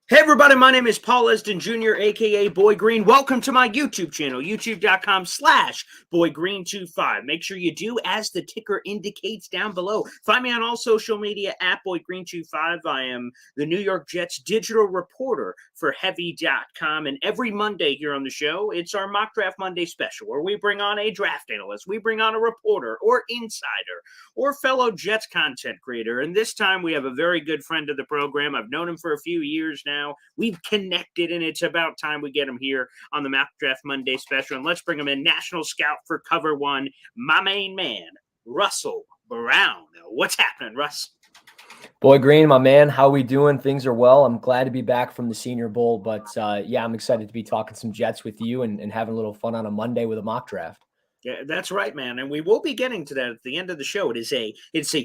Hey everybody, my name is Paul Esden Jr., aka Boy Green. Welcome to my YouTube channel, youtube.com/BoyGreen25. Make sure you do as the ticker indicates down below. Find me on all social media at BoyGreen25. I am the New York Jets digital reporter for Heavy.com. And every Monday here on the show, it's our Mock Draft Monday special, where we bring on a draft analyst, we bring on a reporter or insider or fellow Jets content creator. And this time we have a very good friend of the program. I've known him for a few years now. We've connected, and it's about time we get him here on the Mock Draft Monday special. And let's bring him in, national scout for Cover One, my main man, Russell Brown. What's happening, Russ? Boy Green, my man, how we doing? Things are well. I'm glad to be back from the Senior Bowl, but yeah, I'm excited to be talking some Jets with you and having a little fun on a Monday with a mock draft. Yeah, that's right, man. And we will be getting to that at the end of the show. It's a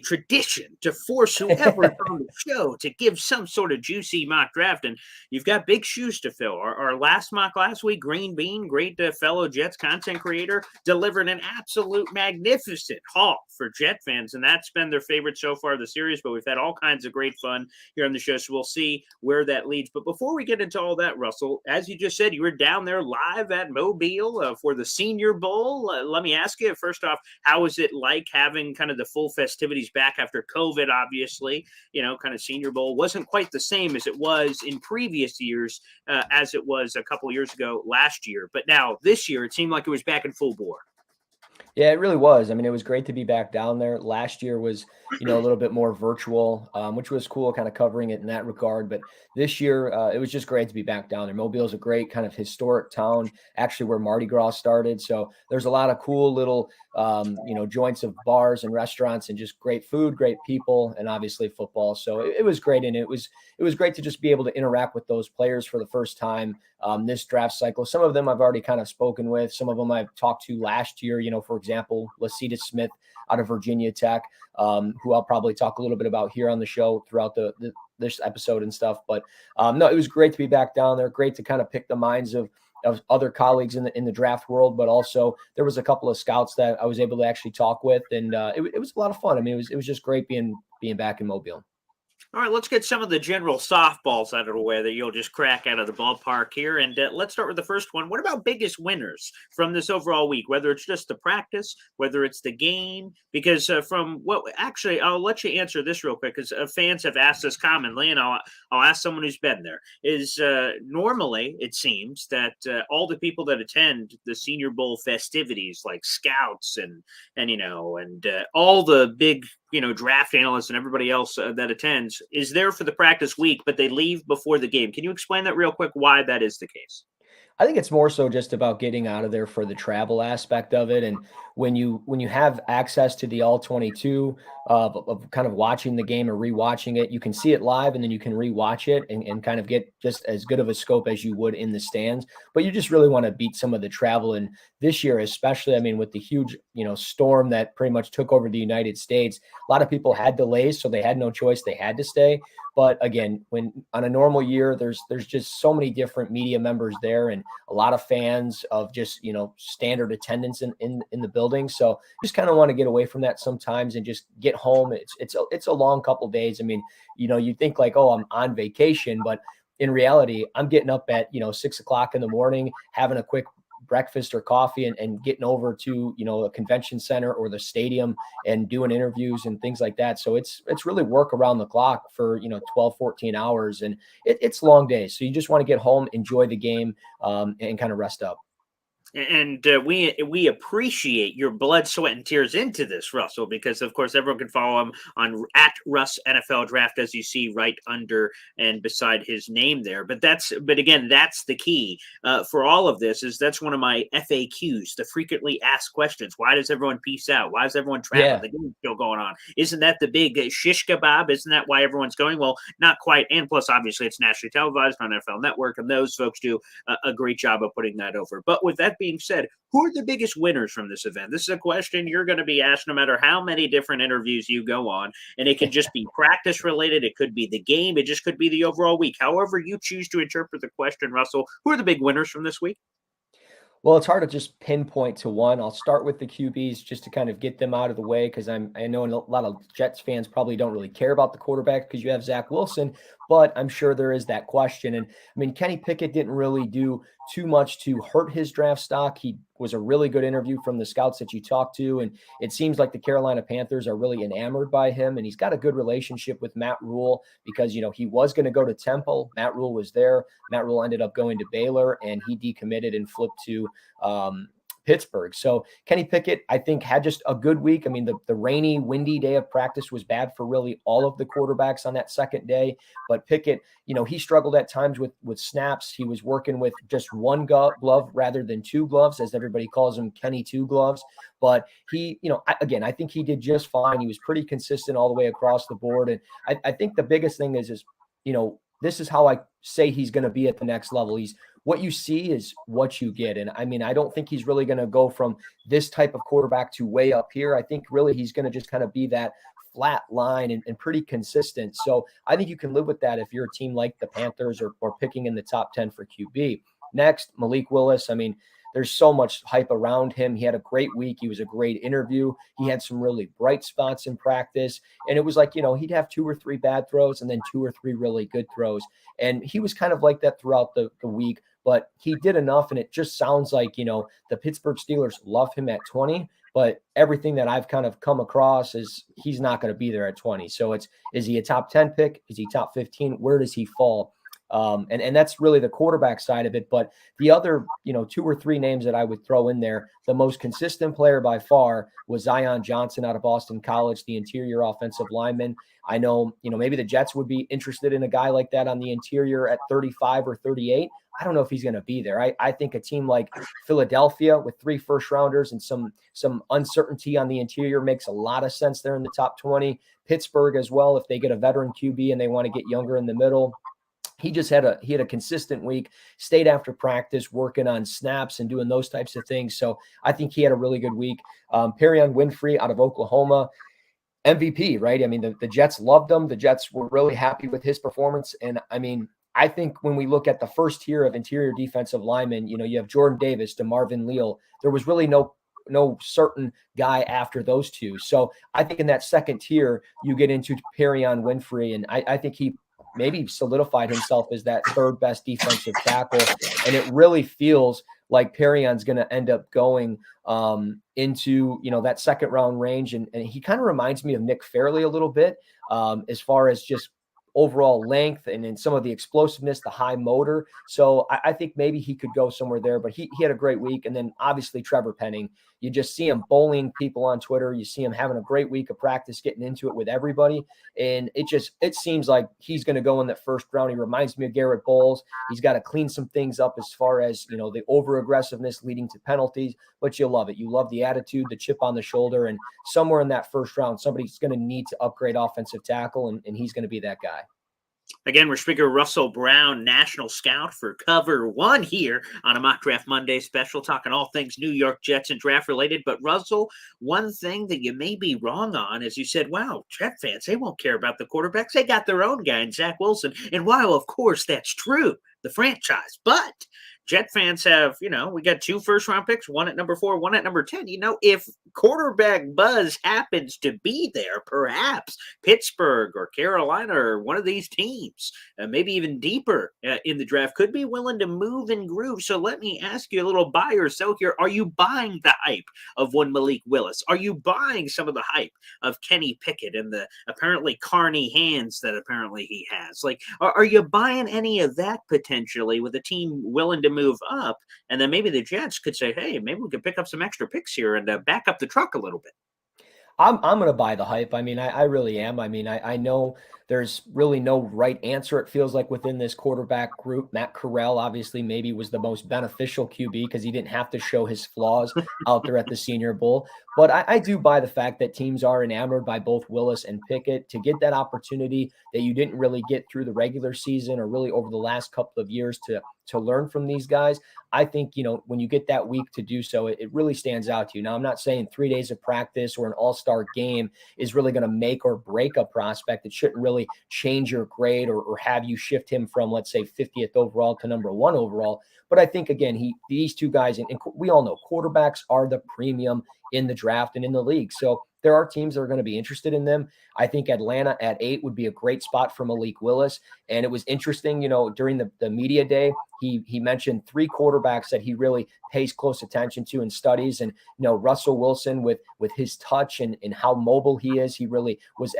tradition to force whoever is on the show to give some sort of juicy mock draft. And you've got big shoes to fill. Our last mock last week, Green Bean, great fellow Jets content creator, delivered an absolute magnificent haul for Jet fans. And that's been their favorite so far of the series. But we've had all kinds of great fun here on the show. So we'll see where that leads. But before we get into all that, Russell, as you just said, you were down there live at Mobile for the Senior Bowl. Let me ask you, first off, how is it like having kind of the full festivities back after COVID? Obviously, kind of Senior Bowl wasn't quite the same as it was in previous years, as it was a couple years ago last year. But now this year, it seemed like it was back in full bore. Yeah, it really was. I mean, it was great to be back down there. Last year was, a little bit more virtual, which was cool, kind of covering it in that regard. But this year, it was just great to be back down there. Mobile is a great kind of historic town, actually where Mardi Gras started. So there's a lot of cool little, joints of bars and restaurants and just great food, great people, and obviously football. So it was great. And it was great to just be able to interact with those players for the first time this draft cycle. Some of them I've already kind of spoken with. Some of them I've talked to last year, for example, Lasita Smith out of Virginia Tech, who I'll probably talk a little bit about here on the show throughout this episode and stuff. But no, it was great to be back down there. Great to kind of pick the minds of other colleagues in the draft world, but also there was a couple of scouts that I was able to actually talk with, and it was a lot of fun. I mean, it was just great being back in Mobile. All right, let's get some of the general softballs out of the way that you'll just crack out of the ballpark here. And let's start with the first one. What about biggest winners from this overall week, whether it's just the practice, whether it's the game? Because actually, I'll let you answer this real quick because fans have asked us commonly, and I'll ask someone who's been there, is normally it seems that all the people that attend the Senior Bowl festivities, like scouts and all the big draft analysts and everybody else that attends is there for the practice week, but they leave before the game. Can you explain that real quick, why that is the case? I think it's more so just about getting out of there for the travel aspect of it. And when you have access to the all 22 of kind of watching the game or rewatching it, you can see it live and then you can rewatch it and kind of get just as good of a scope as you would in the stands. But you just really want to beat some of the travel. And this year, especially, I mean, with the huge, storm that pretty much took over the United States, a lot of people had delays, so they had no choice. They had to stay. But again, when on a normal year, there's just so many different media members there and a lot of fans of just, standard attendance in the building. So just kind of want to get away from that sometimes and just get home. It's a long couple of days. I mean, you think like, oh, I'm on vacation, but in reality, I'm getting up at, 6 o'clock in the morning, having a quick breakfast or coffee and getting over to, a convention center or the stadium and doing interviews and things like that. So it's really work around the clock for, 12, 14 hours. And it's long days. So you just want to get home, enjoy the game, and kind of rest up. And we appreciate your blood, sweat, and tears into this, Russell, because of course everyone can follow him on at Russ NFL Draft, as you see right under and beside his name there. But again, that's the key for all of this. Is that's one of my FAQs, the frequently asked questions. Why does everyone peace out? Why is everyone traveling? Yeah. The game's still going on. Isn't that the big shish kebab? Isn't that why everyone's going? Well, not quite. And plus, obviously, it's nationally televised on NFL Network, and those folks do a great job of putting that over. But with that being said, who are the biggest winners from this event? This is a question you're going to be asked no matter how many different interviews you go on. And it can just be practice related. It could be the game. It just could be the overall week. However you choose to interpret the question, Russell, who are the big winners from this week? Well, it's hard to just pinpoint to one. I'll start with the QBs just to kind of get them out of the way because I know a lot of Jets fans probably don't really care about the quarterback because you have Zach Wilson, but I'm sure there is that question. And I mean, Kenny Pickett didn't really do too much to hurt his draft stock. He was a really good interview from the scouts that you talked to, and it seems like the Carolina Panthers are really enamored by him. And he's got a good relationship with Matt Rule because he was going to go to Temple. Matt Rule was there. Matt Rule ended up going to Baylor, and he decommitted and flipped to Pittsburgh. So Kenny Pickett, I think, had just a good week. I mean, the rainy, windy day of practice was bad for really all of the quarterbacks on that second day. But Pickett, he struggled at times with snaps. He was working with just one glove rather than two gloves, as everybody calls him, Kenny Two Gloves. But he, again, I think he did just fine. He was pretty consistent all the way across the board. And I think the biggest thing is this is how I say he's going to be at the next level. What you see is what you get. And I mean, I don't think he's really going to go from this type of quarterback to way up here. I think really he's going to just kind of be that flat line and pretty consistent. So I think you can live with that if you're a team like the Panthers or picking in the top 10 for QB. Next, Malik Willis. I mean, there's so much hype around him. He had a great week. He was a great interview. He had some really bright spots in practice. And it was like, he'd have 2 or 3 bad throws and then 2 or 3 really good throws. And he was kind of like that throughout the week. But he did enough, and it just sounds like, the Pittsburgh Steelers love him at 20, but everything that I've kind of come across is he's not going to be there at 20. So is he a top 10 pick? Is he top 15? Where does he fall? And that's really the quarterback side of it. But the other, 2 or 3 names that I would throw in there, the most consistent player by far was Zion Johnson out of Boston College, the interior offensive lineman. I know, maybe the Jets would be interested in a guy like that on the interior at 35 or 38. I don't know if he's going to be there. I think a team like Philadelphia with 3 first-rounders and some uncertainty on the interior makes a lot of sense there in the top 20. Pittsburgh as well, if they get a veteran QB and they want to get younger in the middle. He had a consistent week, stayed after practice, working on snaps and doing those types of things. So I think he had a really good week. Perion Winfrey out of Oklahoma, MVP, right? I mean, the Jets loved him. The Jets were really happy with his performance. And I mean, I think when we look at the first tier of interior defensive linemen, you have Jordan Davis to Marvin Leal. There was really no certain guy after those two. So I think in that second tier, you get into Perion Winfrey, and I think he maybe solidified himself as that third best defensive tackle. And it really feels like Perion's going to end up going into, that second round range. And he kind of reminds me of Nick Fairley a little bit as far as just overall length and in some of the explosiveness, the high motor. So I think maybe he could go somewhere there, but he had a great week. And then obviously Trevor Penning, you just see him bullying people on Twitter. You see him having a great week of practice, getting into it with everybody. And it seems like he's going to go in that first round. He reminds me of Garrett Bowles. He's got to clean some things up as far as, the over aggressiveness leading to penalties, but you love it. You love the attitude, the chip on the shoulder, and somewhere in that first round, somebody's going to need to upgrade offensive tackle, and he's going to be that guy. Again, we're speaking of Russell Brown, national scout for Cover One here on a Mock Draft Monday special, talking all things New York Jets and draft related. But Russell, one thing that you may be wrong on is you said, wow, Jet fans, they won't care about the quarterbacks. They got their own guy in Zach Wilson. And while, of course, that's true, the franchise, but Jet fans have, we got 2 first-round picks, one at number 4, one at number 10. If quarterback buzz happens to be there, perhaps Pittsburgh or Carolina or one of these teams, maybe even deeper in the draft, could be willing to move and groove. So let me ask you a little buy or sell here. Are you buying the hype of one Malik Willis? Are you buying some of the hype of Kenny Pickett and the apparently carny hands that apparently he has? Like, are you buying any of that potentially with a team willing to move up? And then maybe the Jets could say, hey, maybe we could pick up some extra picks here and back up the truck a little bit. I'm going to buy the hype. I mean, I really am. I mean, I know there's really no right answer. It feels like within this quarterback group, Matt Corral obviously maybe was the most beneficial QB because he didn't have to show his flaws out there at the Senior Bowl. But I do buy the fact that teams are enamored by both Willis and Pickett to get that opportunity that you didn't really get through the regular season or really over the last couple of years to learn from these guys. I think, when you get that week to do so, it really stands out to you. Now, I'm not saying 3 days of practice or an all-star game is really going to make or break a prospect. It shouldn't really necessarily change your grade or have you shift him from, let's say, 50th overall to number 1 overall. But I think, again, these two guys, and we all know quarterbacks are the premium in the draft and in the league. So there are teams that are going to be interested in them. I think Atlanta at 8 would be a great spot for Malik Willis. And it was interesting, during the media day, he mentioned 3 quarterbacks that he really pays close attention to and studies. And, Russell Wilson with his touch and how mobile he is, he really was,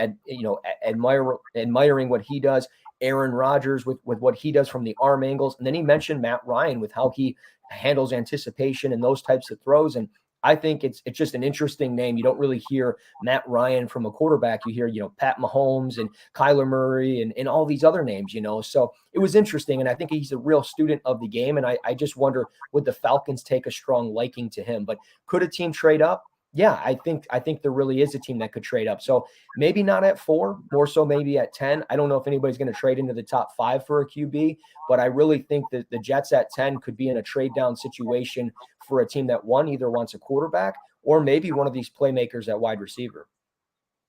admiring what he does. Aaron Rodgers with what he does from the arm angles. And then he mentioned Matt Ryan with how he handles anticipation and those types of throws. And I think it's just an interesting name. You don't really hear Matt Ryan from a quarterback. You hear, Pat Mahomes and Kyler Murray and all these other names, So it was interesting. And I think he's a real student of the game. And I just wonder, would the Falcons take a strong liking to him? But could a team trade up? Yeah, I think there really is a team that could trade up. So maybe not at 4, more so maybe at 10. I don't know if anybody's going to trade into the top 5 for a QB, but I really think that the Jets at 10 could be in a trade down situation for a team that either wants a quarterback or maybe one of these playmakers at wide receiver.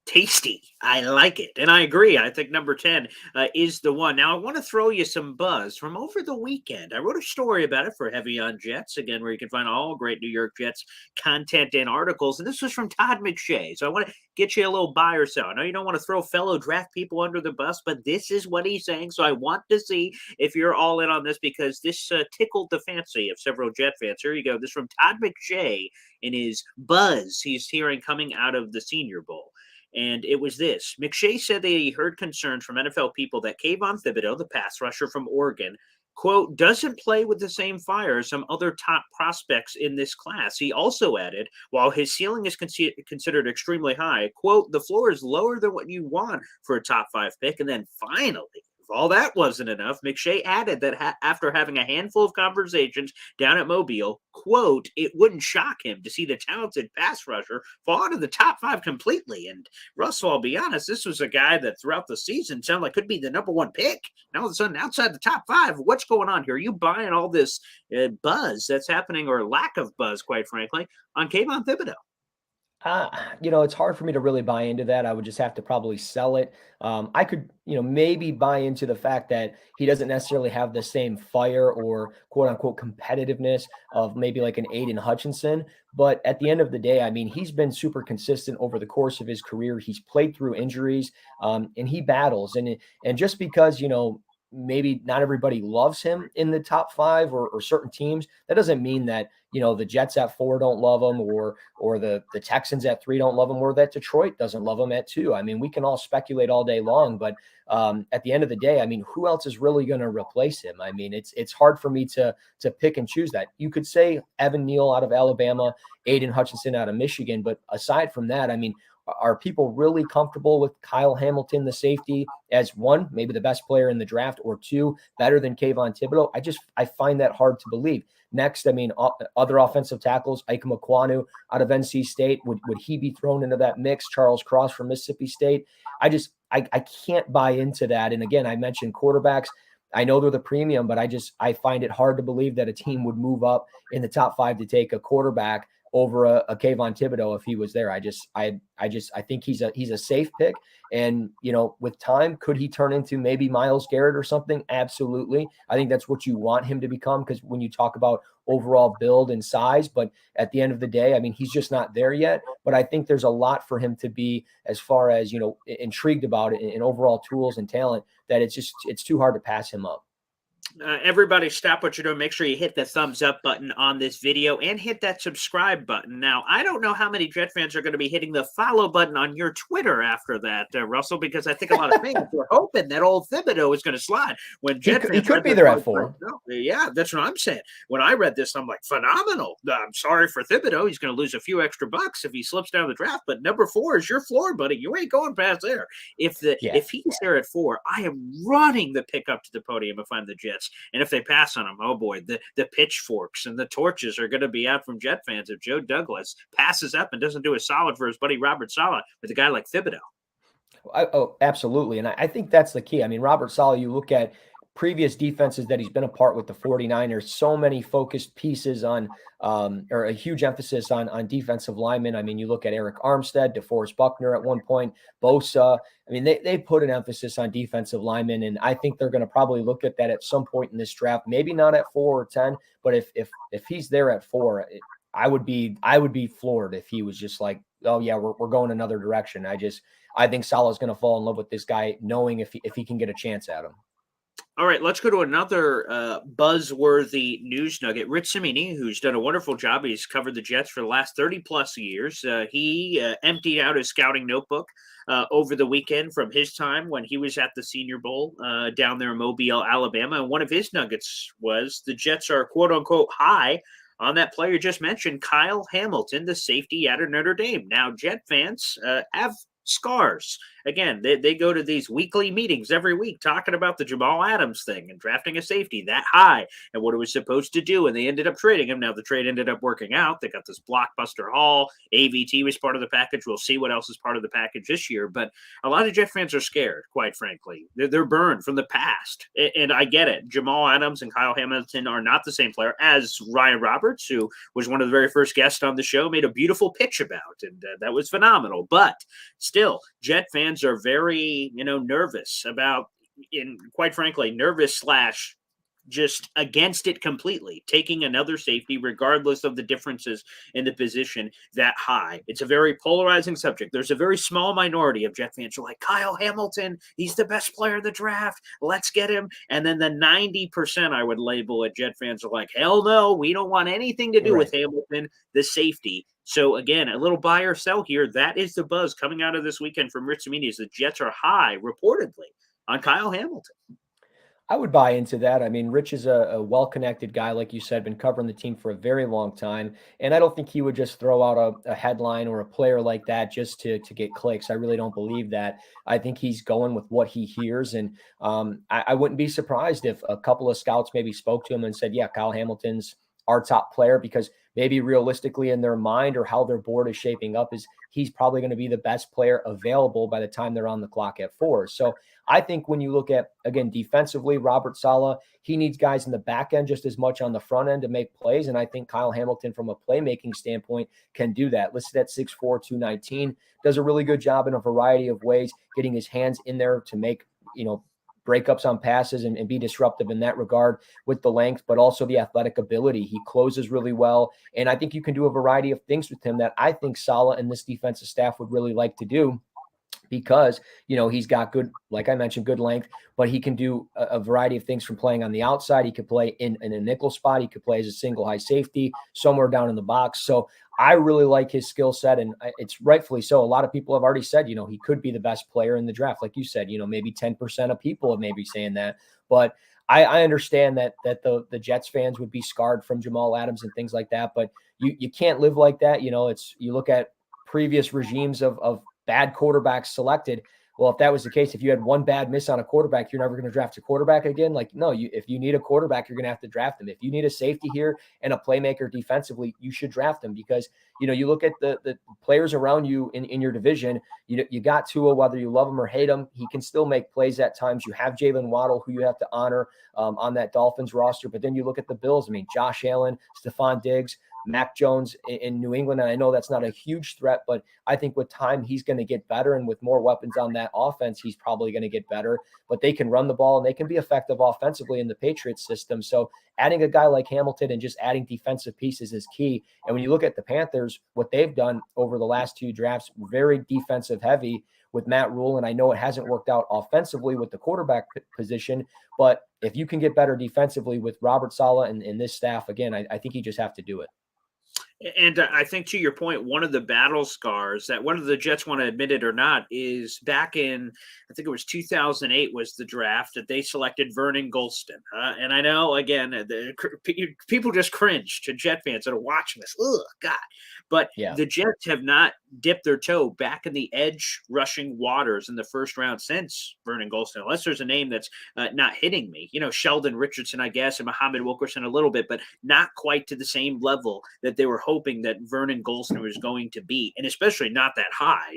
Tasty. I like it. And I agree. I think number 10 is the one. Now, I want to throw you some buzz from over the weekend. I wrote a story about it for Heavy on Jets, again, where you can find all great New York Jets content and articles. And this was from Todd McShay. So I want to get you a little buy or sell. I know you don't want to throw fellow draft people under the bus, but this is what he's saying. So I want to see if you're all in on this, because this tickled the fancy of several Jet fans. Here you go. This from Todd McShay in his buzz he's hearing coming out of the Senior Bowl. And it was this. McShay said that he heard concerns from NFL people that Kayvon Thibodeau, the pass rusher from Oregon, quote, doesn't play with the same fire as some other top prospects in this class. He also added, while his ceiling is considered extremely high, quote, the floor is lower than what you want for a top 5 pick. And then finally, if all that wasn't enough, McShay added that after having a handful of conversations down at Mobile, quote, it wouldn't shock him to see the talented pass rusher fall out of the top 5 completely. And Russell, I'll be honest, this was a guy that throughout the season sounded like could be the number 1 pick. Now all of a sudden, outside the top 5, what's going on here? Are you buying all this buzz that's happening, or lack of buzz, quite frankly, on Kayvon Thibodeau? It's hard for me to really buy into that. I would just have to probably sell it. I could, maybe buy into the fact that he doesn't necessarily have the same fire or quote unquote competitiveness of maybe like an Aiden Hutchinson. But at the end of the day, I mean, he's been super consistent over the course of his career. He's played through injuries and he battles. And just because, maybe not everybody loves him in the top 5 or certain teams, that doesn't mean that, the Jets at 4 don't love him or the Texans at 3 don't love him, or that Detroit doesn't love him at 2. I mean, we can all speculate all day long, but at the end of the day, I mean, who else is really going to replace him? I mean, it's hard for me to pick and choose that. You could say Evan Neal out of Alabama, Aiden Hutchinson out of Michigan, but aside from that, I mean, are people really comfortable with Kyle Hamilton, the safety, as 1, maybe the best player in the draft, or 2, better than Kayvon Thibodeau? I find that hard to believe. Next, I mean, other offensive tackles, Ike Mekwonu out of NC State, would he be thrown into that mix? Charles Cross from Mississippi State. I can't buy into that. And again, I mentioned quarterbacks. I know they're the premium, but I find it hard to believe that a team would move up in the top 5 to take a quarterback over a Kayvon Thibodeau if he was there. I think he's a safe pick. And, with time, could he turn into maybe Myles Garrett or something? Absolutely. I think that's what you want him to become, because when you talk about overall build and size, but at the end of the day, I mean, he's just not there yet. But I think there's a lot for him to be, as far as, intrigued about it in overall tools and talent, that it's too hard to pass him up. Everybody stop what you're doing. Make sure you hit the thumbs up button on this video and hit that subscribe button. Now, I don't know how many Jet fans are going to be hitting the follow button on your Twitter after that, Russell, because I think a lot of fans were hoping that old Thibodeau is going to slide. When Jet he could be there at 4. Yeah, that's what I'm saying. When I read this, I'm like, phenomenal. I'm sorry for Thibodeau. He's going to lose a few extra bucks if he slips down the draft, but number 4 is your floor, buddy. You ain't going past there. If he's there at 4, I am running the pick up to the podium if I'm the Jets. And if they pass on him, oh boy, the pitchforks and the torches are going to be out from Jet fans if Joe Douglas passes up and doesn't do a solid for his buddy Robert Saleh with a guy like Thibodeau. Oh, absolutely. And I think that's the key. I mean, Robert Saleh, you look at previous defenses that he's been a part with the 49ers, so many focused pieces on or a huge emphasis on defensive linemen. I mean, you look at Eric Armstead, DeForest Buckner at one point, Bosa. I mean, they put an emphasis on defensive linemen, and I think they're going to probably look at that at some point in this draft. Maybe not at 4 or 10, but if he's there at 4, I would be floored if he was just like, oh yeah, we're going another direction. I think Salah's going to fall in love with this guy, knowing if he can get a chance at him. All right, let's go to another buzzworthy news nugget. Rich Simeone, who's done a wonderful job. He's covered the Jets for the last 30-plus years. He emptied out his scouting notebook over the weekend from his time when he was at the Senior Bowl down there in Mobile, Alabama. And one of his nuggets was the Jets are, quote-unquote, high on that player just mentioned, Kyle Hamilton, the safety out of Notre Dame. Now, Jet fans have scars. Again, they go to these weekly meetings every week talking about the Jamal Adams thing and drafting a safety that high and what it was supposed to do. And they ended up trading him. Now the trade ended up working out. They got this blockbuster haul. AVT was part of the package. We'll see what else is part of the package this year. But a lot of Jet fans are scared, quite frankly. They're burned from the past. And I get it. Jamal Adams and Kyle Hamilton are not the same player as Ryan Roberts, who was one of the very first guests on the show, made a beautiful pitch about. And that was phenomenal. But still, Jet fans are very, nervous about, quite frankly, nervous / just against it completely, taking another safety, regardless of the differences in the position that high. It's a very polarizing subject. There's a very small minority of Jet fans who are like, Kyle Hamilton, he's the best player of the draft. Let's get him. And then the 90% I would label it, Jet fans are like, hell no, we don't want anything to do with Hamilton, the safety. So again, a little buy or sell here. That is the buzz coming out of this weekend from Rich Simeone is the Jets are high, reportedly, on Kyle Hamilton. I would buy into that. I mean, Rich is a well-connected guy, like you said, been covering the team for a very long time. And I don't think he would just throw out a headline or a player like that just to get clicks. I really don't believe that. I think he's going with what he hears. And I wouldn't be surprised if a couple of scouts maybe spoke to him and said, yeah, Kyle Hamilton's our top player, because maybe realistically in their mind or how their board is shaping up is he's probably going to be the best player available by the time they're on the clock at 4. So I think when you look at, again, defensively, Robert Saleh, he needs guys in the back end just as much on the front end to make plays. And I think Kyle Hamilton, from a playmaking standpoint, can do that. Listed at 6'4", 219, does a really good job in a variety of ways, getting his hands in there to make, breakups on passes and be disruptive in that regard with the length, but also the athletic ability. He closes really well. And I think you can do a variety of things with him that I think Saleh and this defensive staff would really like to do, because, he's got good, like I mentioned, good length, but he can do a variety of things from playing on the outside. He could play in a nickel spot. He could play as a single high safety somewhere down in the box. So I really like his skill set, and it's rightfully so. A lot of people have already said, he could be the best player in the draft. Like you said, maybe 10% of people have maybe saying that, but I understand that the Jets fans would be scarred from Jamal Adams and things like that, but you can't live like that. You look at previous regimes of bad quarterbacks selected. Well, if that was the case, if you had one bad miss on a quarterback, you're never going to draft a quarterback again. Like, no, if you need a quarterback, you're going to have to draft him. If you need a safety here and a playmaker defensively, you should draft him, because, you look at the players around you in your division, you got Tua, whether you love him or hate him, he can still make plays at times. You have Jalen Waddle, who you have to honor on that Dolphins roster. But then you look at the Bills. I mean, Josh Allen, Stephon Diggs, Mac Jones in New England. And I know that's not a huge threat, but I think with time, he's going to get better. And with more weapons on that offense, he's probably going to get better. But they can run the ball and they can be effective offensively in the Patriots system. So adding a guy like Hamilton and just adding defensive pieces is key. And when you look at the Panthers, what they've done over the last 2 drafts, very defensive heavy with Matt Rule. And I know it hasn't worked out offensively with the quarterback position, but if you can get better defensively with Robert Saleh and this staff, again, I think you just have to do it. And I think, to your point, one of the battle scars that whether the Jets want to admit it or not is back in, I think it was 2008 was the draft that they selected Vernon Gholston. And I know, again, people just cringe to Jet fans that are watching this. Ugh, God. But the Jets have not dipped their toe back in the edge rushing waters in the first round since Vernon Gholston, unless there's a name that's not hitting me. Sheldon Richardson, I guess, and Muhammad Wilkerson a little bit, but not quite to the same level that they were hoping hoping that Vernon Gholston was going to be, and especially not that high.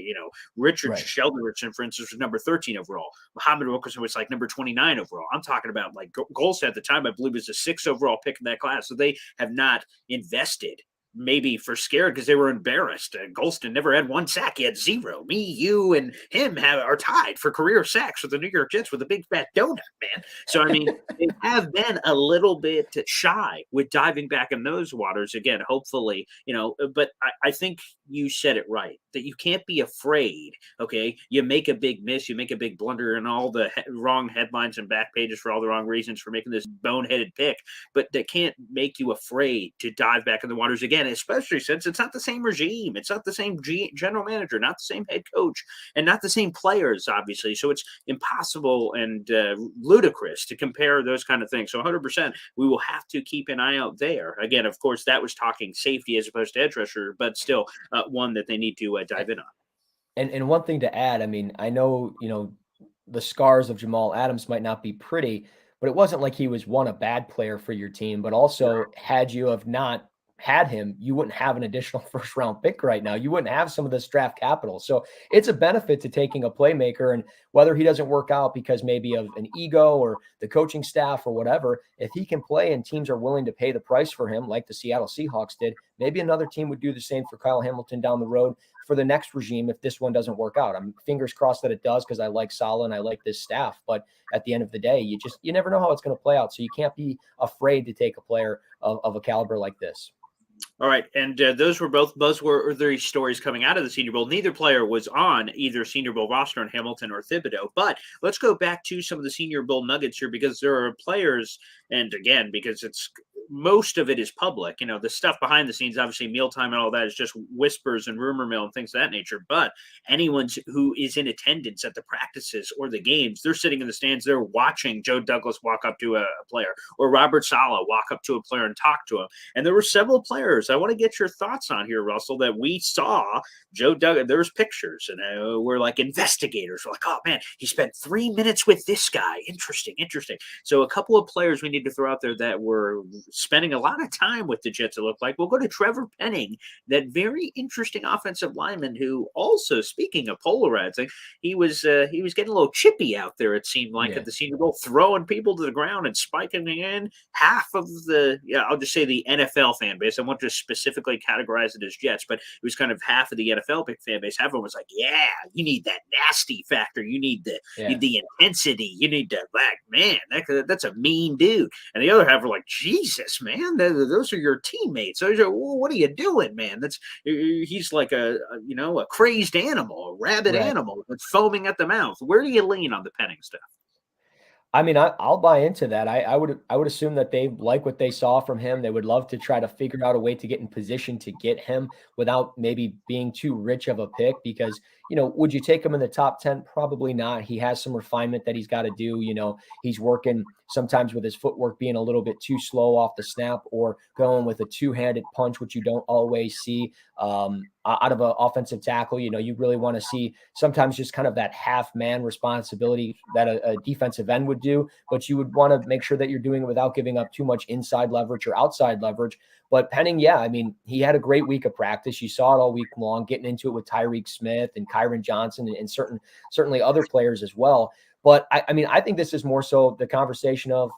Richard Right. Sheldrickson, for instance, was number 13 overall. Muhammad Wilkerson was like number 29 overall. I'm talking about like Gholston at the time, I believe, was a 6th overall pick in that class. So they have not invested, maybe for scared because they were embarrassed. Gholston never had 1 sack. He had 0. Me, you, and him are tied for career sacks with the New York Jets with a big fat donut, man. So, I mean, they have been a little bit shy with diving back in those waters again, hopefully, but I think you said it right, that you can't be afraid. Okay. You make a big miss, you make a big blunder, and all the wrong headlines and back pages for all the wrong reasons for making this boneheaded pick, but that can't make you afraid to dive back in the waters again, especially since it's not the same regime. It's not the same general manager, not the same head coach, and not the same players, obviously. So it's impossible and ludicrous to compare those kind of things. So 100%, we will have to keep an eye out there. Again, of course, that was talking safety as opposed to edge rusher, but still one that they need to dive in on. And one thing to add, I mean, I know, the scars of Jamal Adams might not be pretty, but it wasn't like he was a bad player for your team, but also had you have not had him, you wouldn't have an additional first round pick right now. You wouldn't have some of this draft capital. So it's a benefit to taking a playmaker, and whether he doesn't work out because maybe of an ego or the coaching staff or whatever, if he can play and teams are willing to pay the price for him, like the Seattle Seahawks did, maybe another team would do the same for Kyle Hamilton down the road for the next regime if this one doesn't work out. I'm fingers crossed that it does, because I like Saleh and I like this staff. But at the end of the day, you never know how it's going to play out. So you can't be afraid to take a player of a caliber like this. All right, and those were buzzworthy stories coming out of the Senior Bowl. Neither player was on either Senior Bowl roster in Hamilton or Thibodeau. But let's go back to some of the Senior Bowl nuggets here, because there are players, and again, because it's most of it is public. The stuff behind the scenes, obviously mealtime and all that, is just whispers and rumor mill and things of that nature. But anyone who is in attendance at the practices or the games, they're sitting in the stands, they're watching Joe Douglas walk up to a player, or Robert Saleh walk up to a player and talk to him. And there were several players I want to get your thoughts on here, Russell, that we saw Joe Douglas. There was pictures, and we're like investigators. We're like, oh man, he spent 3 minutes with this guy. Interesting. So a couple of players we need to throw out there that were spending a lot of time with the Jets, it looked like. We'll go to Trevor Penning, that very interesting offensive lineman who also, speaking of polarizing, he was getting a little chippy out there, it seemed like, at the Senior Bowl, throwing people to the ground and spiking in. Half of I'll just say the NFL fan base, I won't just specifically categorize it as Jets, but it was kind of half of the NFL fan base. Everyone was like, yeah, you need that nasty factor. You need the intensity. You need the man, that's a mean dude. And the other half were like, Jesus, man, those are your teammates. What are you doing, man? He's like a crazed animal, a rabid animal that's foaming at the mouth. Where do you lean on the Penning stuff? I mean, I'll buy into that. I would assume that they like what they saw from him. They would love to try to figure out a way to get in position to get him without maybe being too rich of a pick, because, would you take him in the top 10? Probably not. He has some refinement that he's got to do. He's working sometimes with his footwork being a little bit too slow off the snap, or going with a two-handed punch, which you don't always see out of an offensive tackle. You really want to see sometimes just kind of that half man responsibility that a defensive end would do, but you would want to make sure that you're doing it without giving up too much inside leverage or outside leverage. But Penning, I mean, he had a great week of practice. You saw it all week long, getting into it with Tyreek Smith and Kyron Johnson and certainly other players as well. But I mean, I think this is more so the conversation of,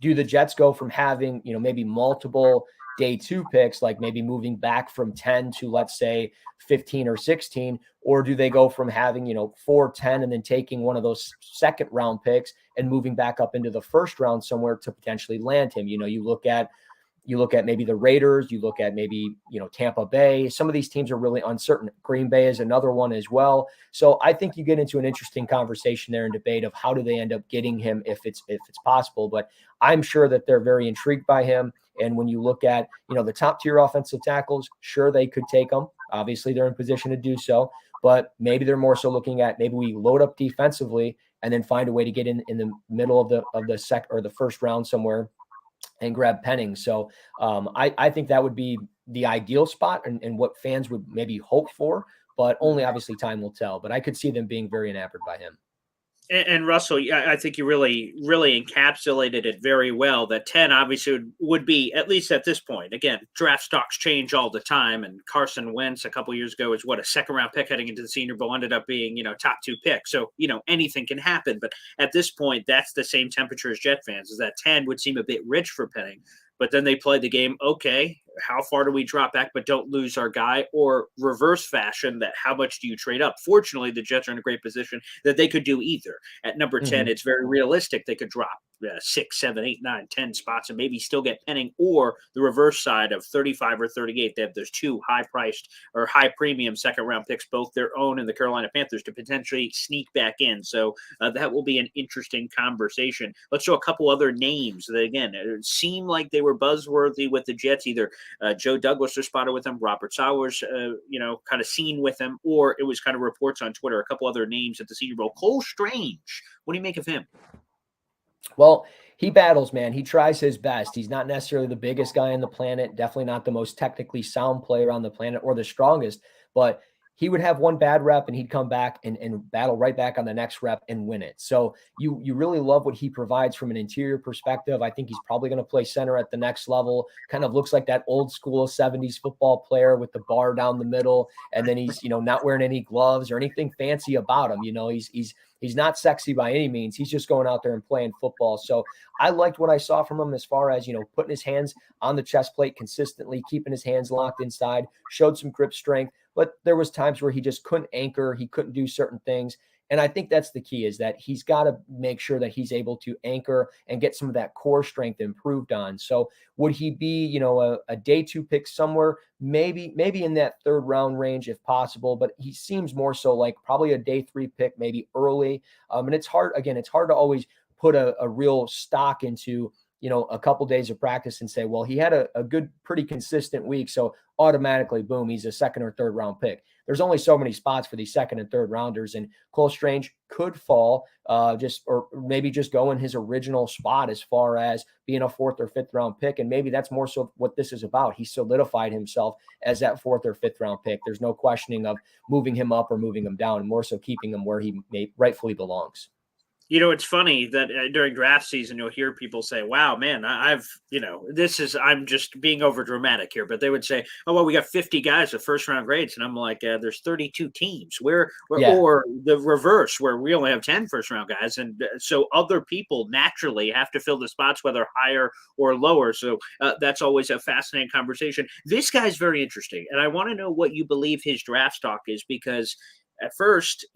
do the Jets go from having, maybe multiple day 2 picks, like maybe moving back from 10 to, let's say, 15 or 16, or do they go from having, 4, 10, and then taking one of those second round picks and moving back up into the first round somewhere to potentially land him? You look at maybe the Raiders, you look at maybe, Tampa Bay. Some of these teams are really uncertain. Green Bay is another one as well. So I think you get into an interesting conversation there and debate of how do they end up getting him if it's possible. But I'm sure that they're very intrigued by him. And when you look at, the top tier offensive tackles, sure, they could take them. Obviously, they're in position to do so. But maybe they're more so looking at, maybe we load up defensively and then find a way to get in the middle of the second or the first round somewhere and grab Penning. So I think that would be the ideal spot and what fans would maybe hope for, but only obviously time will tell. But I could see them being very enamored by him. And Russell, I think you really, really encapsulated it very well. That 10 obviously would be, at least at this point. Again, draft stocks change all the time, and Carson Wentz a couple years ago was what, a second round pick heading into the Senior Bowl, ended up being top 2 pick. So anything can happen. But at this point, that's the same temperature as Jet fans. Is that 10 would seem a bit rich for Penning. But then they play the game, okay, how far do we drop back but don't lose our guy? Or reverse fashion, that how much do you trade up? Fortunately, the Jets are in a great position that they could do either. At number 10, it's very realistic. They could drop 6, 7, 8, 9, 10 spots and maybe still get Penning, or the reverse side of 35 or 38. They have those 2 high-priced or high-premium second-round picks, both their own and the Carolina Panthers, to potentially sneak back in. So that will be an interesting conversation. Let's show a couple other names that, again, it seemed like they were buzzworthy with the Jets. Either Joe Douglas was spotted with them, Robert Sowers, kind of seen with them, or it was kind of reports on Twitter, a couple other names at the Senior Bowl. Cole Strange, what do you make of him? Well, he battles, man. He tries his best. He's not necessarily the biggest guy on the planet, definitely not the most technically sound player on the planet or the strongest, but he would have one bad rep and he'd come back and battle right back on the next rep and win it. So you really love what he provides from an interior perspective. I think he's probably going to play center at the next level. Kind of looks like that old school 70s football player with the bar down the middle. And then he's, not wearing any gloves or anything fancy about him. He's not sexy by any means. He's just going out there and playing football. So I liked what I saw from him as far as, putting his hands on the chest plate consistently, keeping his hands locked inside, showed some grip strength. But there was times where he just couldn't anchor. He couldn't do certain things. And I think that's the key, is that he's got to make sure that he's able to anchor and get some of that core strength improved on. So would he be, a day 2 pick somewhere, maybe in that 3rd round range if possible, but he seems more so like probably a day 3 pick, maybe early. And it's hard to always put a real stock into, a couple days of practice and say, well, he had a good, pretty consistent week, so automatically, boom, he's a 2nd or 3rd round pick. There's only so many spots for these 2nd and 3rd rounders, and Cole Strange could fall or maybe just go in his original spot as far as being a 4th or 5th round pick. And maybe that's more so what this is about. He solidified himself as that 4th or 5th round pick. There's no questioning of moving him up or moving him down, and more so keeping him where he rightfully belongs. It's funny that during draft season, you'll hear people say, wow, man, I'm just being over dramatic here, but they would say, oh, well, we got 50 guys with 1st round grades. And I'm like, there's 32 teams or the reverse, where we only have 10 1st round guys. And so other people naturally have to fill the spots, whether higher or lower. So that's always a fascinating conversation. This guy's very interesting. And I want to know what you believe his draft stock is, because at first,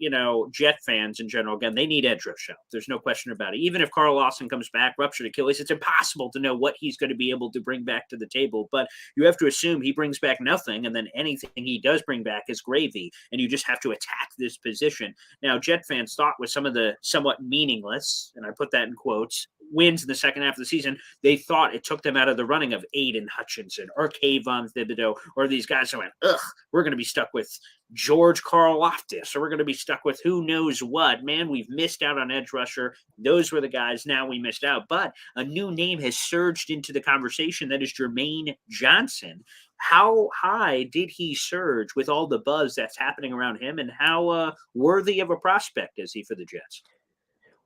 Jet fans in general, again, they need edge rush help. There's no question about it. Even if Carl Lawson comes back, ruptured Achilles, it's impossible to know what he's going to be able to bring back to the table. But you have to assume he brings back nothing, and then anything he does bring back is gravy, and you just have to attack this position. Now, Jet fans thought with some of the somewhat meaningless, and I put that in quotes, wins in the second half of the season, they thought it took them out of the running of Aiden Hutchinson or Kayvon Thibodeau, or these guys who went, we're going to be stuck with George Karlaftis, or we're going to be stuck with who knows what. Man, we've missed out on edge rusher. Those were the guys. Now we missed out. But a new name has surged into the conversation. That is Jermaine Johnson. How high did he surge with all the buzz that's happening around him, and how worthy of a prospect is he for the Jets?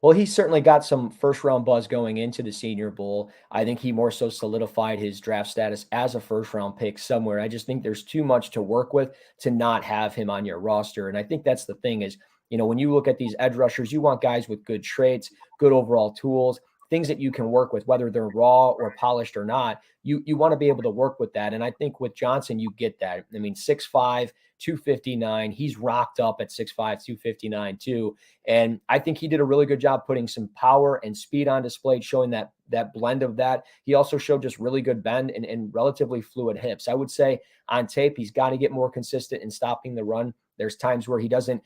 Well, he certainly got some 1st round buzz going into the Senior Bowl. I think he more so solidified his draft status as a 1st round pick somewhere. I just think there's too much to work with to not have him on your roster. And I think that's the thing is, when you look at these edge rushers, you want guys with good traits, good overall tools, things that you can work with, whether they're raw or polished or not. You want to be able to work with that. And I think with Johnson, you get that. I mean, 6'5", 259. He's rocked up at 6'5", 259 too. And I think he did a really good job putting some power and speed on display, showing that blend of that. He also showed just really good bend and relatively fluid hips. I would say on tape, he's got to get more consistent in stopping the run. There's times where he doesn't,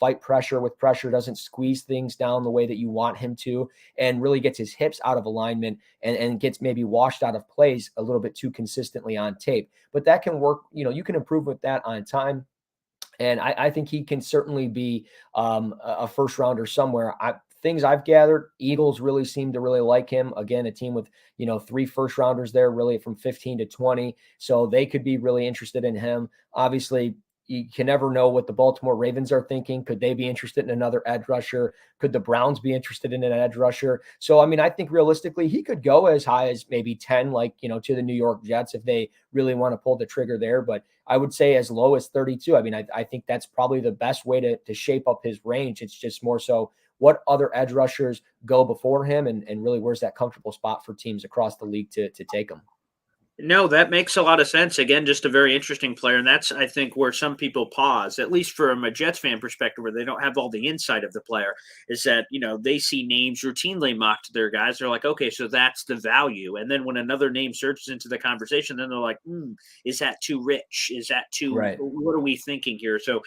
fight pressure with pressure, doesn't squeeze things down the way that you want him to, and really gets his hips out of alignment and gets maybe washed out of plays a little bit too consistently on tape. But that can work, you can improve with that on time. And I think he can certainly be a 1st rounder somewhere. Things I've gathered, Eagles really seem to really like him. Again, a team with, 3 1st rounders there, really from 15 to 20. So they could be really interested in him. Obviously, you can never know what the Baltimore Ravens are thinking. Could they be interested in another edge rusher? Could the Browns be interested in an edge rusher? So, I mean, I think realistically he could go as high as maybe 10, like, to the New York Jets if they really want to pull the trigger there. But I would say as low as 32. I mean, I think that's probably the best way to shape up his range. It's just more so what other edge rushers go before him and really where's that comfortable spot for teams across the league to take him. No, that makes a lot of sense. Again, just a very interesting player. And that's, I think, where some people pause, at least from a Jets fan perspective, where they don't have all the insight of the player, is that, they see names routinely mocked to their guys. They're like, okay, so that's the value. And then when another name surges into the conversation, then they're like, is that too rich? Is that too, Right. What are we thinking here? So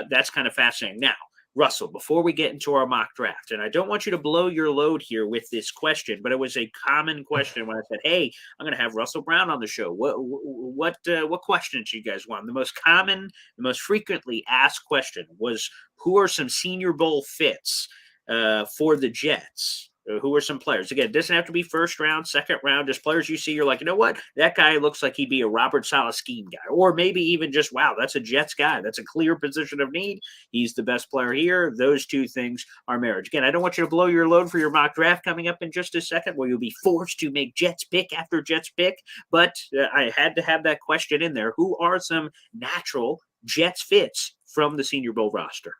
that's kind of fascinating. Now, Russell, before we get into our mock draft, and I don't want you to blow your load here with this question, but it was a common question when I said, "Hey, I'm going to have Russell Brown on the show. What questions do you guys want?" The most common, the most frequently asked question was, "Who are some Senior Bowl fits for the Jets?" Who are some players? Again, it doesn't have to be first round, second round, just players you see, you're like, you know what? That guy looks like he'd be a Robert Saleh scheme guy. Or maybe even just, wow, that's a Jets guy. That's a clear position of need. He's the best player here. Those two things are marriage. Again, I don't want you to blow your load for your mock draft coming up in just a second where you'll be forced to make Jets pick after Jets pick. But I had to have that question in there. Who are some natural Jets fits from the Senior Bowl roster?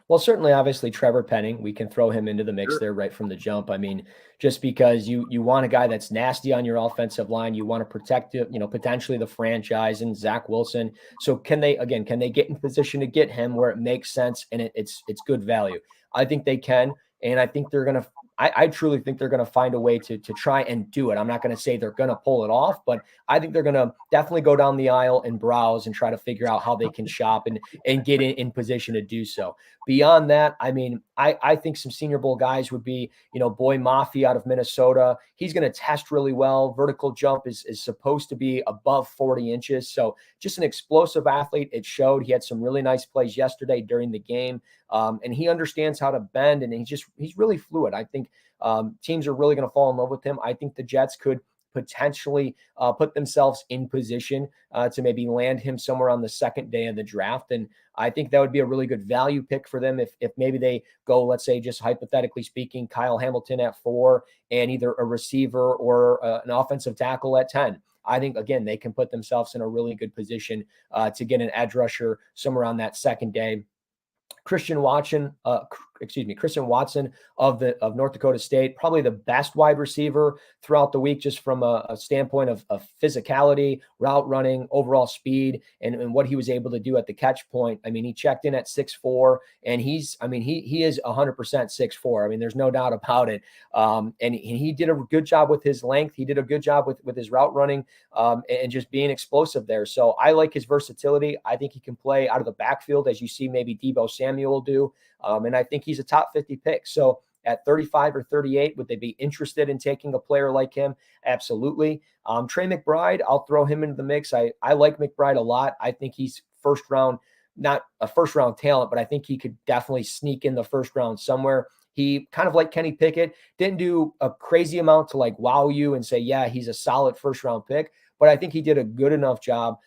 Well, certainly, obviously, Trevor Penning, we can throw him into the mix there right from the jump. I mean, just because you want a guy that's nasty on your offensive line, you want to protect, potentially the franchise and Zach Wilson. So can they get in position to get him where it makes sense and it's good value? I think they can. And I think they're going to, I truly think they're going to find a way to try and do it. I'm not going to say they're going to pull it off, but I think they're going to definitely go down the aisle and browse and try to figure out how they can shop and get in position to do so. Beyond that, I mean, I think some Senior Bowl guys would be, Boy Mafi out of Minnesota. He's going to test really well. Vertical jump is supposed to be above 40 inches. So just an explosive athlete. It showed. He had some really nice plays yesterday during the game. And he understands how to bend, and he's really fluid. I think teams are really going to fall in love with him. I think the Jets could potentially put themselves in position to maybe land him somewhere on the second day of the draft. And I think that would be a really good value pick for them if maybe they go, let's say, just hypothetically speaking, Kyle Hamilton at 4 and either a receiver or an offensive tackle at 10. I think, again, they can put themselves in a really good position to get an edge rusher somewhere on that second day. Christian Watson of North Dakota State, probably the best wide receiver throughout the week, just from a standpoint of physicality, route running, overall speed, and what he was able to do at the catch point. I mean, he checked in at 6'4", and he is 100% 6'4". I mean, there's no doubt about it. And he did a good job with his length. He did a good job with his route running and just being explosive there. So I like his versatility. I think he can play out of the backfield, as you see maybe Deebo Samuel do. And I think he's a top 50 pick. So at 35 or 38, would they be interested in taking a player like him? Absolutely. Trey McBride, I'll throw him into the mix. I like McBride a lot. I think he's first round, not a first round talent, but I think he could definitely sneak in the first round somewhere. He kind of like Kenny Pickett, didn't do a crazy amount to like wow you and say, yeah, he's a solid first round pick. But I think he did a good enough job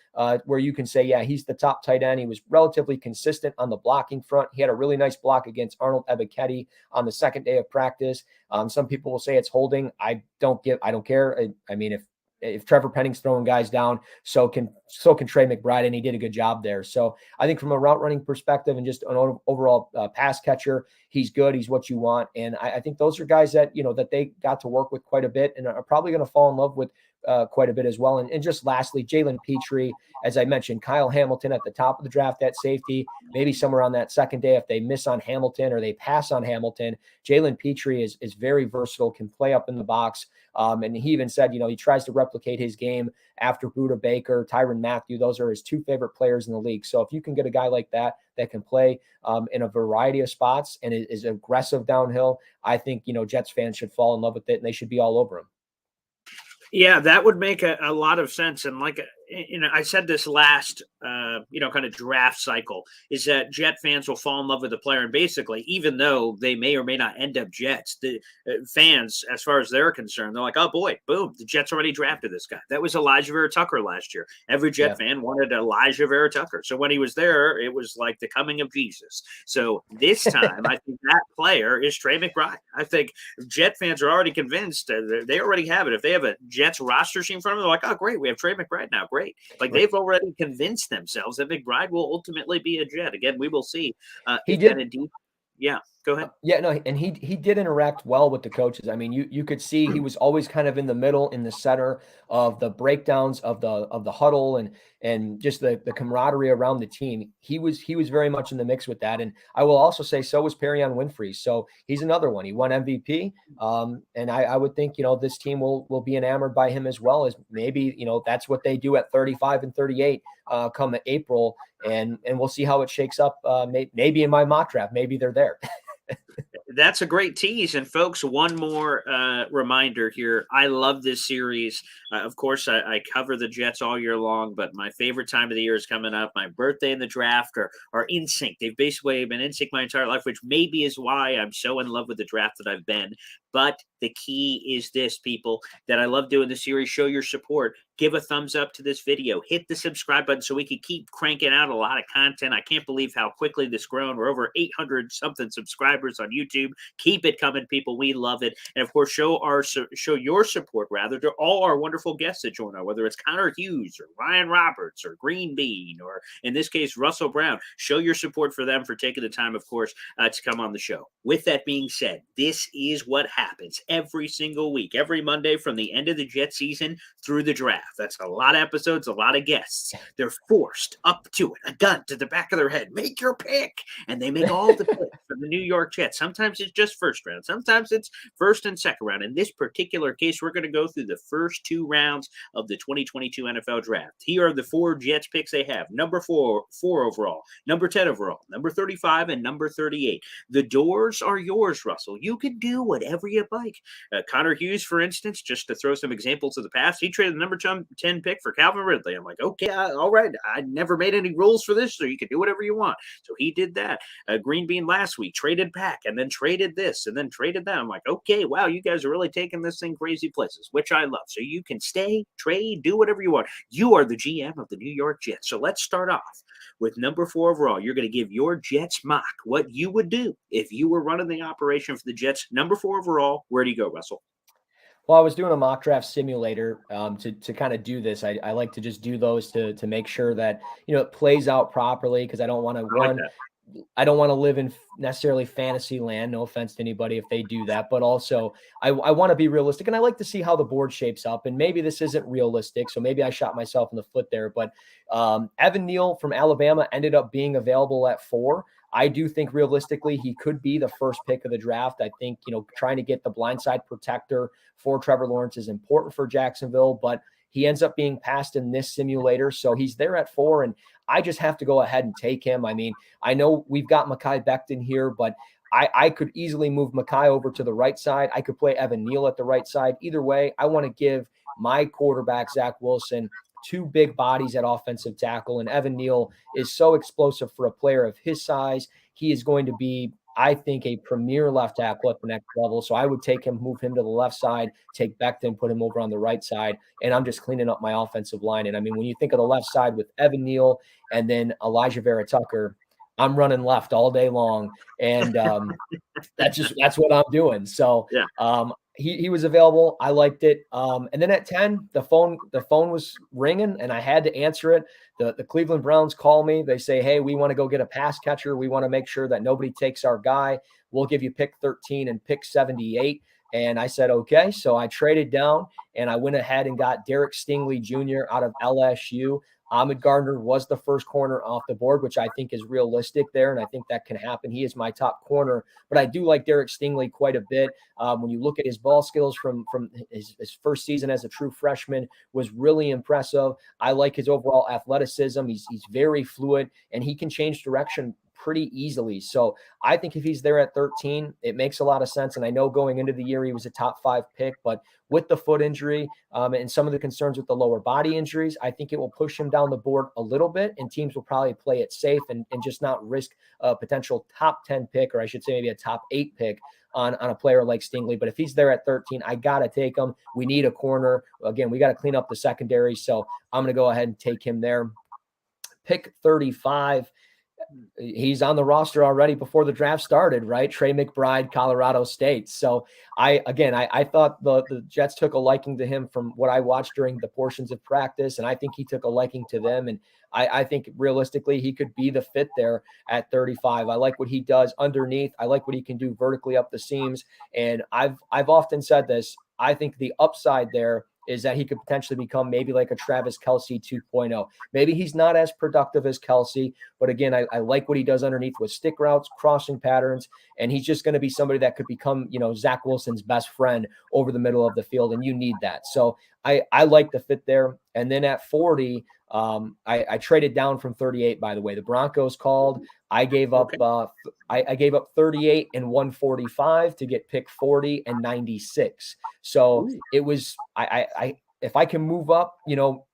where you can say, yeah, he's the top tight end. He was relatively consistent on the blocking front. He had a really nice block against Arnold Ebiketie on the second day of practice. Some people will say it's holding. I don't care. I mean, if Trevor Penning's throwing guys down, so can Trey McBride, and he did a good job there. So I think from a route running perspective and just an overall pass catcher, he's good. He's what you want. And I think those are guys that, that they got to work with quite a bit and are probably going to fall in love with quite a bit as well. And just lastly, Jalen Petrie, as I mentioned, Kyle Hamilton at the top of the draft at safety, maybe somewhere on that second day, if they miss on Hamilton or they pass on Hamilton, Jalen Petrie is very versatile, can play up in the box. And he even said, he tries to replicate his game after Buda Baker, Tyrann Mathieu. Those are his two favorite players in the league. So if you can get a guy like that can play in a variety of spots and is aggressive downhill, I think, Jets fans should fall in love with it and they should be all over him. Yeah, that would make a lot of sense. And like I said this last, kind of draft cycle, is that Jet fans will fall in love with the player. And basically, even though they may or may not end up Jets, the fans, as far as they're concerned, they're like, oh boy, boom, the Jets already drafted this guy. That was Elijah Vera Tucker last year. Every Jet fan wanted Elijah Vera Tucker. So when he was there, it was like the coming of Jesus. So this time, I think that player is Trey McBride. I think Jet fans are already convinced. They already have it. If they have a Jets roster sheet in front of them, they're like, oh, great, we have Trey McBride now. Great. Like they've already convinced themselves that McBride will ultimately be a Jet. Again, we will see. He did. Indeed, yeah, go ahead. Yeah, no, and he did interact well with the coaches. I mean, you could see he was always kind of in the middle, in the center of the breakdowns of the huddle and just the camaraderie around the team. He was very much in the mix with that. And I will also say so was Perion Winfrey. So he's another one. He won MVP. And I would think, this team will be enamored by him as well, as maybe, that's what they do at 35 and 38 come April. And we'll see how it shakes up. Maybe in my mock draft, maybe they're there. That's a great tease. And folks, one more reminder here. I love this series. Of course, I cover the Jets all year long, but my favorite time of the year is coming up. My birthday and the draft are in sync. They've basically been in sync my entire life, which maybe is why I'm so in love with the draft that I've been. But the key is this, people, that I love doing the series. Show your support. Give a thumbs up to this video. Hit the subscribe button so we can keep cranking out a lot of content. I can't believe how quickly this has grown. We're over 800-something subscribers on YouTube. Keep it coming, people. We love it. And, of course, show your support, rather, to all our wonderful guests that join us, whether it's Connor Hughes or Ryan Roberts or Green Bean or, in this case, Russell Brown. Show your support for them for taking the time, of course, to come on the show. With that being said, this is what happens every single week, every Monday from the end of the Jet season through the draft. That's a lot of episodes, a lot of guests. They're forced up to it, a gun to the back of their head. Make your pick. And they make all the picks for the New York Jets. Sometimes it's just first round. Sometimes it's first and second round. In this particular case, we're going to go through the first two rounds of the 2022 NFL Draft. Here are the four Jets picks they have. Number 4 overall, number 10 overall, number 35, and number 38. The doors are yours, Russell. You can do whatever you like. Connor Hughes, for instance, just to throw some examples of the past, he traded the number 10 pick for Calvin Ridley. I'm like, okay, all right. I never made any rules for this, so you can do whatever you want. So he did that. Green Bean last week traded back and then traded this and then traded that. I'm like, okay, wow, you guys are really taking this thing crazy places, which I love. So you can stay, trade, do whatever you want. You are the GM of the New York Jets. So let's start off with number 4 overall. You're going to give your Jets mock, what you would do if you were running the operation for the Jets. Number 4 overall, where do you go, Russell? Well, I was doing a mock draft simulator to kind of do this. I like to just do those to make sure that, it plays out properly, because I don't want to run. I don't want to live in necessarily fantasy land. No offense to anybody if they do that, but also I want to be realistic, and I like to see how the board shapes up. And maybe this isn't realistic, so maybe I shot myself in the foot there. But Evan Neal from Alabama ended up being available at 4. I do think realistically he could be the first pick of the draft. I think, trying to get the blindside protector for Trevor Lawrence is important for Jacksonville, but he ends up being passed in this simulator. So he's there at 4, and I just have to go ahead and take him. I mean, I know we've got Mekhi Becton here, but I could easily move Mekhi over to the right side. I could play Evan Neal at the right side. Either way, I want to give my quarterback, Zach Wilson, 2 big bodies at offensive tackle. And Evan Neal is so explosive for a player of his size. He is going to be, I think, a premier left tackle at the next level. So I would take him, move him to the left side, take Becton, put him over on the right side, and I'm just cleaning up my offensive line. And I mean, when you think of the left side with Evan Neal and then Elijah Vera Tucker, I'm running left all day long. And that's what I'm doing. So he was available. I liked it. And then at 10, the phone was ringing and I had to answer it. The Cleveland Browns call me. They say, hey, we want to go get a pass catcher. We want to make sure that nobody takes our guy. We'll give you pick 13 and pick 78. And I said, okay. So I traded down and I went ahead and got Derek Stingley Jr. out of LSU. Ahmed Gardner was the first corner off the board, which I think is realistic there, and I think that can happen. He is my top corner, but I do like Derek Stingley quite a bit. When you look at his ball skills from his first season as a true freshman, was really impressive. I like his overall athleticism. He's very fluid, and he can change direction pretty easily. So I think if he's there at 13, it makes a lot of sense. And I know going into the year, he was a top 5 pick, but with the foot injury and some of the concerns with the lower body injuries, I think it will push him down the board a little bit, and teams will probably play it safe and just not risk a potential top 10 pick, or I should say maybe a top 8 pick on a player like Stingley. But if he's there at 13, I got to take him. We need a corner. Again, we got to clean up the secondary. So I'm going to go ahead and take him there. Pick 35. He's on the roster already before the draft started, right? Trey McBride, Colorado State. So I thought the Jets took a liking to him from what I watched during the portions of practice, and I think he took a liking to them. And I think realistically he could be the fit there at 35. I like what he does underneath. I like what he can do vertically up the seams. And I've often said this. I think the upside there is that he could potentially become maybe like a Travis Kelce 2.0. Maybe he's not as productive as Kelce, but again, I like what he does underneath with stick routes, crossing patterns, and he's just going to be somebody that could become, Zach Wilson's best friend over the middle of the field, and you need that. So I like the fit there. And then at 40, I traded down from 38, by the way. The Broncos called. I gave up I gave up 38 and 145 to get pick 40 and 96. So it was if I can move up,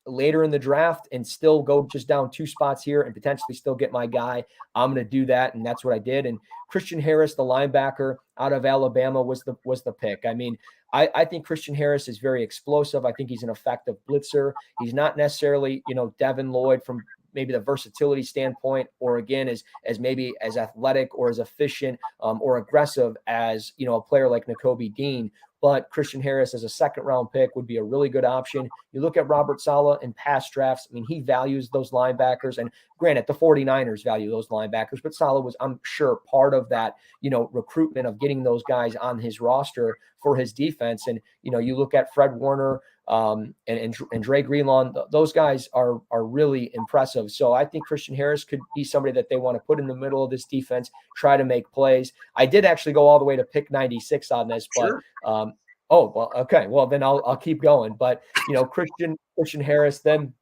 later in the draft and still go just down 2 spots here and potentially still get my guy, I'm going to do that. And that's what I did. And Christian Harris, the linebacker out of Alabama, was the pick. I mean, I think Christian Harris is very explosive. I think he's an effective blitzer. He's not necessarily, Devin Lloyd from maybe the versatility standpoint, or again, as maybe as athletic or as efficient or aggressive as, a player like Nakobe Dean. But Christian Harris as a 2nd-round pick would be a really good option. You look at Robert Saleh in past drafts. I mean, he values those linebackers. And granted, the 49ers value those linebackers, but Saleh was, I'm sure, part of that, recruitment of getting those guys on his roster for his defense. And, you look at Fred Warner and Dre Greenlaw, those guys are really impressive. So I think Christian Harris could be somebody that they want to put in the middle of this defense, try to make plays. I did actually go all the way to pick 96 on this, but okay. Well, then I'll keep going. But Christian Harris then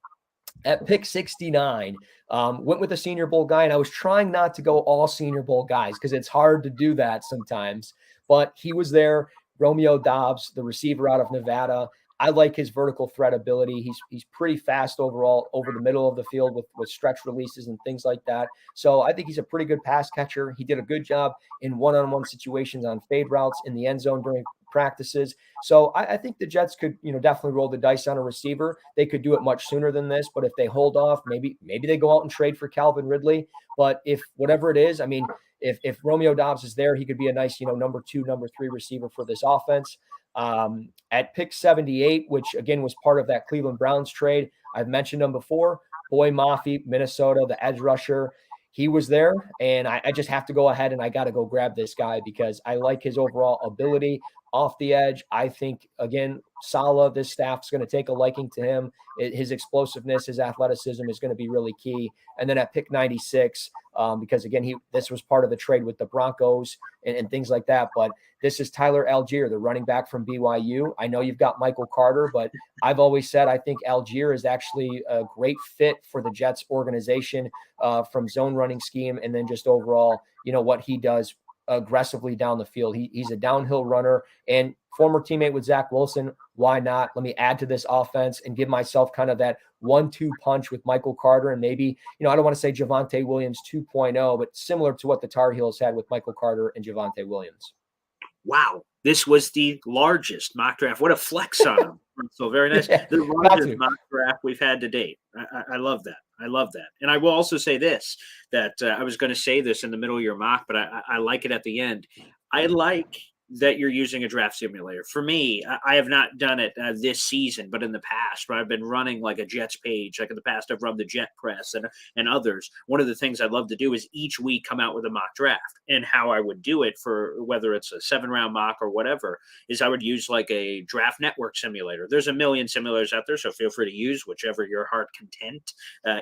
at pick 69 went with a Senior Bowl guy, and I was trying not to go all Senior Bowl guys because it's hard to do that sometimes. But he was there. Romeo Doubs, the receiver out of Nevada. I like his vertical threat ability. He's pretty fast overall over the middle of the field with stretch releases and things like that. So I think he's a pretty good pass catcher. He did a good job in one-on-one situations on fade routes in the end zone during practices. So I think the Jets could, definitely roll the dice on a receiver. They could do it much sooner than this, but if they hold off, maybe they go out and trade for Calvin Ridley. But if whatever it is, I mean, if Romeo Doubs is there, he could be a nice, number 2, number 3 receiver for this offense. At pick 78, which again was part of that Cleveland Browns trade, I've mentioned him before, Boy Mafe, Minnesota, the edge rusher. He was there, and I just have to go ahead and I got to go grab this guy because I like his overall ability off the edge. I think, again, Saleh, this staff's going to take a liking to him. His explosiveness, his athleticism is going to be really key. And then at pick 96, because, again, this was part of the trade with the Broncos and things like that. But this is Tyler Algier, the running back from BYU. I know you've got Michael Carter, but I've always said I think Algier is actually a great fit for the Jets organization from zone running scheme and then just overall, what he does aggressively down the field. He's a downhill runner and former teammate with Zach Wilson. Why not? Let me add to this offense and give myself kind of that 1-2 punch with Michael Carter and maybe, I don't want to say Javonte Williams 2.0, but similar to what the Tar Heels had with Michael Carter and Javonte Williams. Wow. This was the largest mock draft. What a flex on him. So very nice. Yeah, the largest mock draft we've had to date. I love that. I love that. And I will also say this, that I was going to say this in the middle of your mock, but I like it at the end. I like that you're using a draft simulator. For me, I have not done it this season, but in the past, where I've been running like a Jets page, like in the past, I've run the Jet Press and others. One of the things I'd love to do is each week come out with a mock draft. And how I would do it for whether it's a 7-round mock or whatever is I would use like a draft network simulator. There's a million simulators out there, so feel free to use whichever your heart content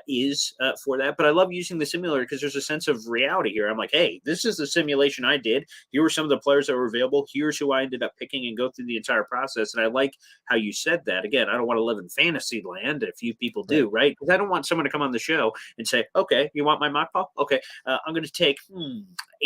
is for that. But I love using the simulator because there's a sense of reality here. I'm like, hey, this is the simulation I did. Here were some of the players that were available available. Here's who I ended up picking, and go through the entire process. And I like how you said that. Again, I don't want to live in fantasy land. A few people do, right? Because I don't want someone to come on the show and say, okay, you want my mock call? Okay, I'm going to take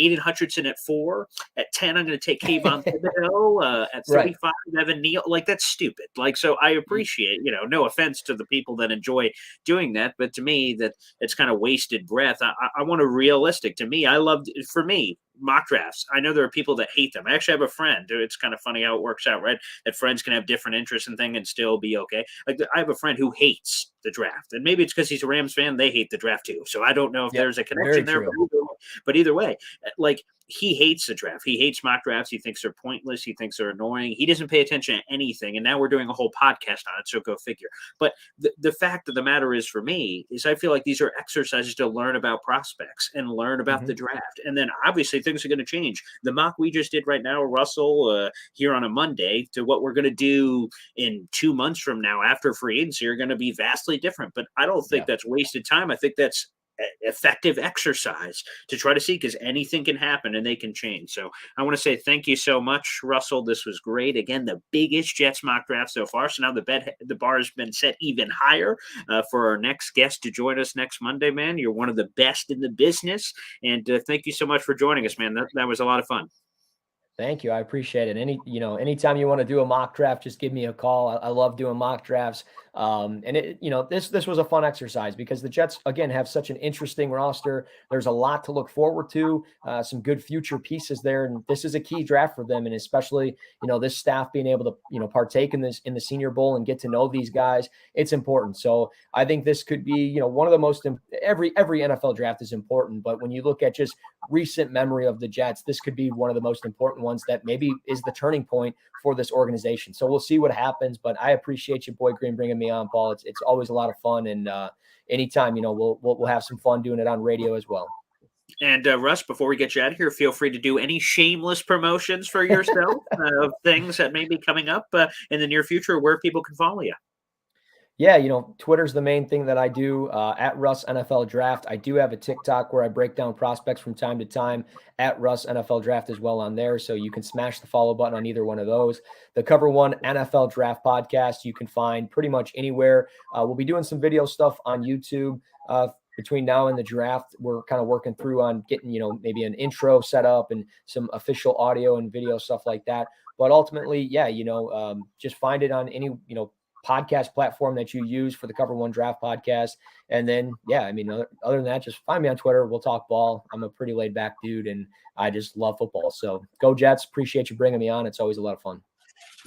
Aiden Hutchinson at 4. At 10, I'm going to take Kayvon Thibodeau. At 35, Evan Neal. Like, that's stupid. Like, so I appreciate, no offense to the people that enjoy doing that, but to me, that it's kind of wasted breath. I want a realistic. To me, for me, mock drafts. I know there are people that hate them. I actually have a friend. It's kind of funny how it works out, right? That friends can have different interests and things and still be okay. Like, I have a friend who hates the draft, and maybe it's because he's a Rams fan. They hate the draft too. So I don't know if there's a connection there, but either way, like, he hates the draft. He hates mock drafts. He thinks they're pointless. He thinks they're annoying. He doesn't pay attention to anything. And now we're doing a whole podcast on it. So go figure. But the fact of the matter is, for me, is I feel like these are exercises to learn about prospects and learn about the draft. And then obviously things are going to change. The mock we just did right now, Russell, here on a Monday, to what we're going to do in 2 months from now after free agency are going to be vastly different. But I don't think that's wasted time. I think that's effective exercise to try to see, because anything can happen and they can change. So I want to say thank you so much, Russell. This was great. Again, the biggest Jets mock draft so far. So now the bar has been set even higher for our next guest to join us next Monday, man. You're one of the best in the business. And thank you so much for joining us, man. That was a lot of fun. Thank you. I appreciate it. Anytime you want to do a mock draft, just give me a call. I love doing mock drafts. This was a fun exercise because the Jets, again, have such an interesting roster. There's a lot to look forward to, some good future pieces there. And this is a key draft for them. And especially, this staff being able to, partake in the Senior Bowl and get to know these guys, it's important. So I think this could be, one of the most, every NFL draft is important. But when you look at just recent memory of the Jets, this could be one of the most important ones that maybe is the turning point for this organization. So we'll see what happens, but I appreciate you, Boy Green, bringing me on, Paul. It's always a lot of fun. And anytime, we'll have some fun doing it on radio as well. And Russ, before we get you out of here, feel free to do any shameless promotions for yourself of things that may be coming up in the near future where people can follow you. Yeah, Twitter's the main thing that I do, at Russ NFL Draft. I do have a TikTok where I break down prospects from time to time, at Russ NFL Draft as well on there. So you can smash the follow button on either one of those. The Cover One NFL Draft podcast you can find pretty much anywhere. We'll be doing some video stuff on YouTube between now and the draft. We're kind of working through on getting, maybe an intro set up and some official audio and video stuff like that. But ultimately, just find it on any, podcast platform that you use for the Cover One Draft podcast. And then, other than that, just find me on Twitter. We'll talk ball. I'm a pretty laid back dude and I just love football. So go Jets. Appreciate you bringing me on. It's always a lot of fun.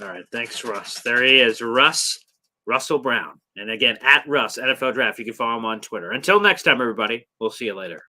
All right. Thanks, Russ. There he is, Russell Brown. And again, at Russ NFL Draft. You can follow him on Twitter. Until next time, everybody, we'll see you later.